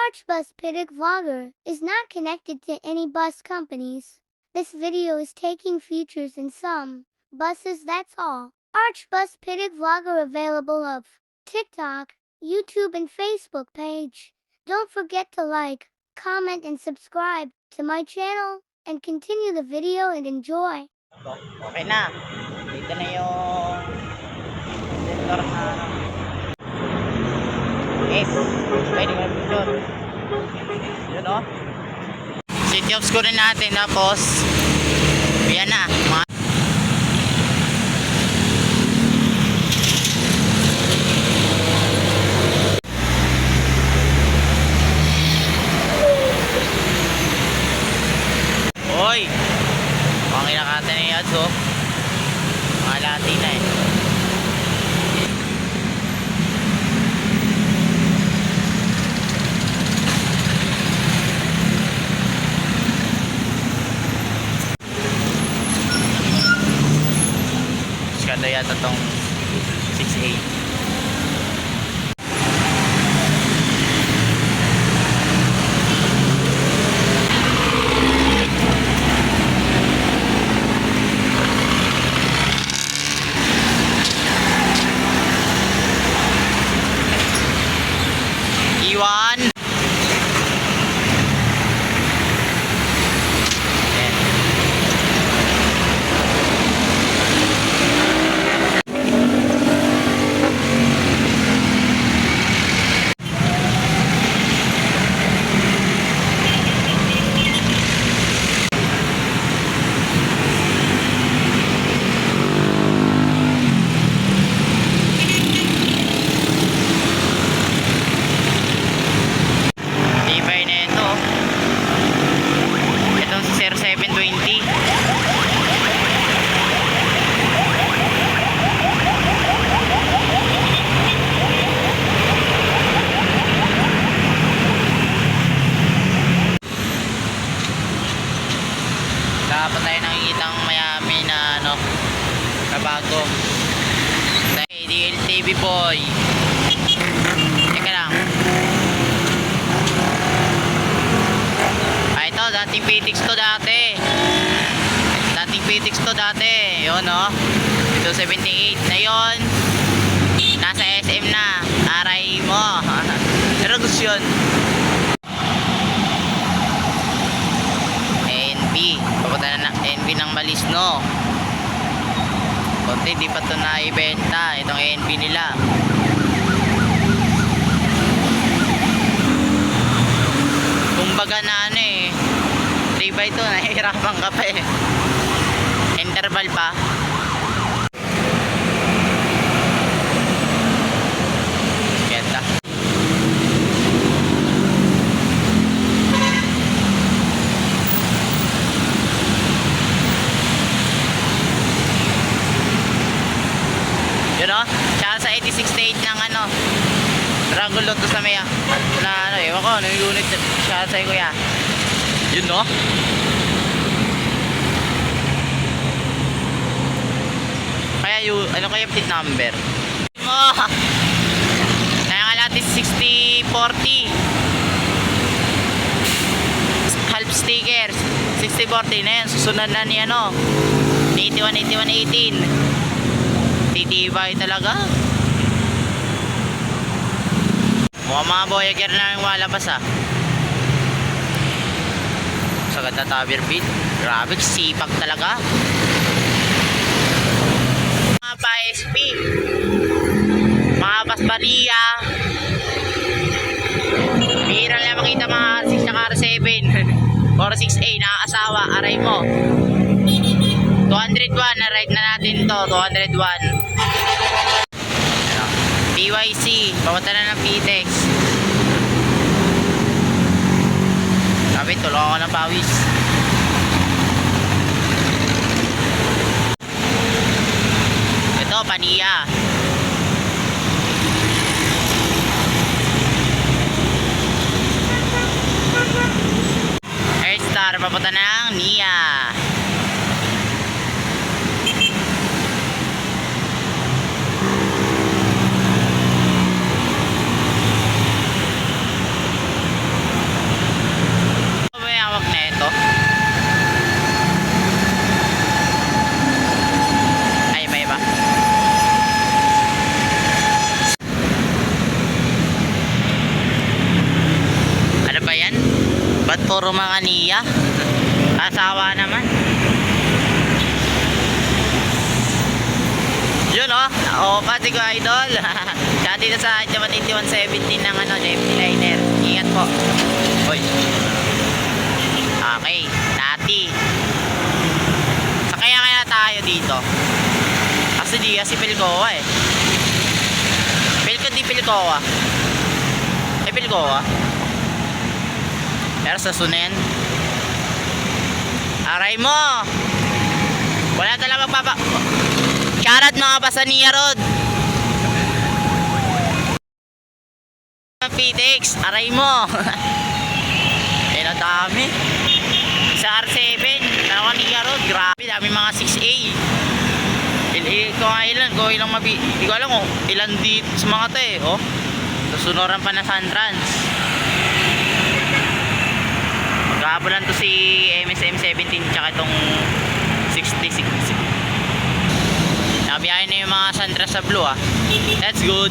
Archbus Pitic Vlogger is not connected to any bus companies. This video is taking features in some buses, that's all. Archbus Pitic Vlogger available of TikTok, YouTube and Facebook page. Don't forget to like, comment and subscribe to my channel and continue the video and enjoy. Okay na. Dito na yung sensor na S. Pwede mo picture. Yun o. City of school natin. Tapos yan na. Hoy! Pangilakatan na yan so. Mga lati na eh. Skanda yata tong 6A. Iwan. Dapat tayo nakikitang mayami na ano na bago. DLTV boy. Teka lang. Ito dating PTX to dati. Dating PTX to dati. Yun o. Ito 78 na yun. Nasa SM na. Aray mo. Pero gusto yun. Papunta na ng NB ng Malisno. Konti di pa ito naibenta itong NB nila. Kumbaga na ano eh 3x2 nahihirapan ka pa eh. Interval pa. Ganda. Yun o, tsaka sa 86 stage ng ano Dragon Loto sa Maya na ano, ewan ko, ano yung unit siya sa kuya. Yun o. Kaya yung, ano kaya yung plate number mo? Kaya nga natin 6040 half stickers 6040 na yan, susunod na ni ano 81, 81, 18 titibay talaga. Mukhang mga Voyager na yung malabas ah. Sagad na tower beat. Grabe, sipag talaga. Mga pa-SP, mga pasbariya, bihira lang makita mga 6 na R7 or 6A nakakasawa. Aray mo 201 na ride na natin to. 201 PYC, papunta na ng PTEX. Sabi, tulungan ko ng pawis. Ito, Pania. Airstar, papunta na ng NIA. ba yan? Ba't puro mga niya? Asawa naman. Yun oh. Oo, pati ko idol. Kaya dito sa 8117 ng ano, Lefty Liner. Ingat po. Hoy. Okay, Nati. Sakaya kaya tayo dito. Kasi di kasi Pilcoa eh. Di Pilcoa. Ay Pilcoa. Pero sa Sunen. Aray mo. Wala talaga magpapa. Karat mga Pasania Road. PTX, aray mo. Pero dami. Sa R7, Pasania Road, grabe, dami mga 6A. Kung ilang hindi ko alam kung ilan dito sa mga to eh, oh. Susunuran pa na Santrans. Magkakabulan to si MSM 17 tsaka itong 66. Nabiyahin na yung mga Santrans sa blue ah. That's good.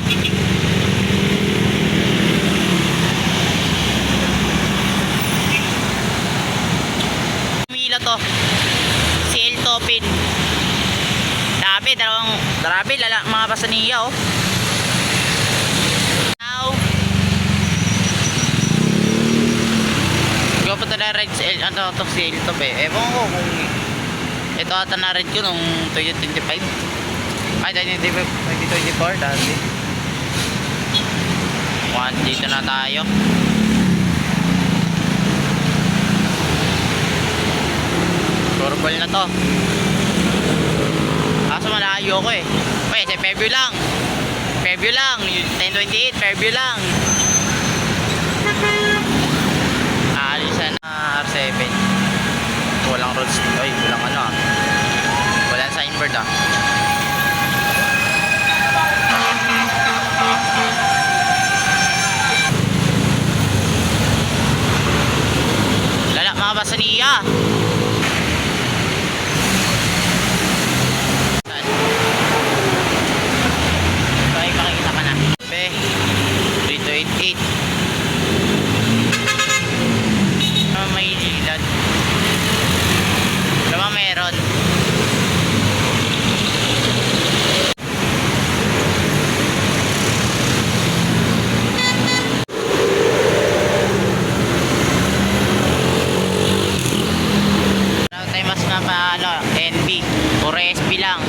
Mila to. Si El Topin. Grabe, mga Pasania oh. Now, ko pa na ride sa ano to si El Top eh. Ewan ko kung ito ata na ride ko nung 2025. Ay, 2024 dati. Dito na tayo. Surbol na to. Kaso malayo ko eh. Wait, sa Fairview lang. Fairview lang. 1028, Fairview lang. Aalisan na R7. Walang roads. Ay, walang ano ah. Walang signboard ah. Lala mga Pasania. May lilan. Lama meron. Tayo mas na pa ano, NB. Puro SB lang.